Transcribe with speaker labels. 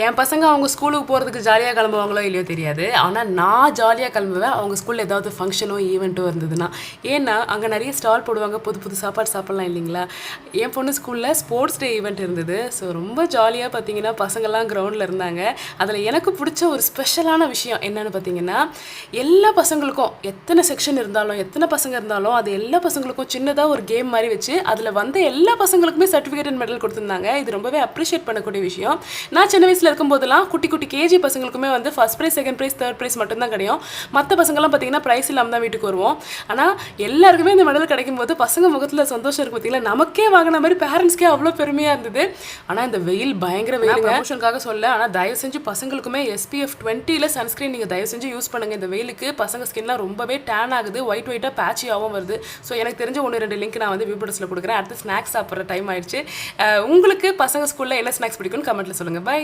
Speaker 1: என் பசங்க அவங்க ஸ்கூலுக்கு போகிறதுக்கு ஜாலியாக கிளம்புவாங்களோ இல்லையோ தெரியாது. ஆனால் நான் ஜாலியாக கிளம்புவேன் அவங்க ஸ்கூலில் ஏதாவது ஃபங்க்ஷனோ ஈவெண்ட்டோ இருந்ததுன்னா. ஏன்னா அங்கே நிறைய ஸ்டால் போடுவாங்க, புது புது சாப்பாடு சாப்பிட்லாம் இல்லைங்களா. என் பொண்ணு ஸ்கூலில் ஸ்போர்ட்ஸ் டே ஈவெண்ட் இருந்தது. ஸோ ரொம்ப ஜாலியாக பார்த்தீங்கன்னா பசங்கள்லாம் கிரவுண்டில் இருந்தாங்க. அதில் எனக்கு பிடிச்ச ஒரு ஸ்பெஷலான விஷயம் என்னென்னு பார்த்தீங்கன்னா, எல்லா பசங்களுக்கும் எத்தனை செக்ஷன் இருந்தாலும் எத்தனை பசங்க இருந்தாலும் அது எல்லா பசங்களுக்கும் சின்னதாக ஒரு கேம் மாதிரி வச்சு அதில் வந்த எல்லா பசங்களுக்குமே சர்டிஃபிகேட் அண்ட் மெடல் கொடுத்துருந்தாங்க. இது ரொம்பவே அப்ரிஷியேட் பண்ணக்கூடிய விஷயம். நான் சின்ன வயசில் இருக்கும்போதெல்லாம் குட்டி குட்டி கேஜி பசங்களுக்குமே வந்து first prize, second prize, third prize மட்டும்தான் கிடைக்கும். மற்ற பசங்கள்லாம் பார்த்தீங்கன்னா ப்ரைஸ் இல்லாமல் தான் வீட்டுக்கு வருவோம். ஆனால் எல்லாருக்குமே இந்த மெடல் கிடைக்கும் போது பசங்க முகத்தில் சந்தோஷம் இருக்கு பார்த்தீங்களா. நமக்கே வாங்கின மாதிரி பேரண்ட்ஸ்க்கே அவ்வளோ பெருமையாக இருந்தது. ஆனால் இந்த வெயில் பயங்கர வெயில், ப்ரமோஷனுக்காக சொல்ல. ஆனால் தயவு செஞ்சு பசங்களுக்குமே SPF 20 சன்ஸ்கிரீன் நீங்கள் தயவு செஞ்சு யூஸ் பண்ணுங்கள். இந்த வெயிலுக்கு பசங்க ஸ்கின்லாம் ரொம்பவே டேன் ஆகுது, ஒயிட்டாக பேச்சியாகவும் வருது. ஸோ எனக்கு தெரிஞ்ச 1-2 லிங்க் நான் வந்து வியூபோர்ட்ஸில் கொடுக்குறேன். அடுத்து ஸ்நாக்ஸ் சாப்பிட்ற டைம் ஆயிடுச்சு. உங்களுக்கு பசங்க ஸ்கூலில் என்ன ஸ்நாக்ஸ் பிடிக்கும்னு கமெண்ட்டில் சொல்லுங்கள். பை.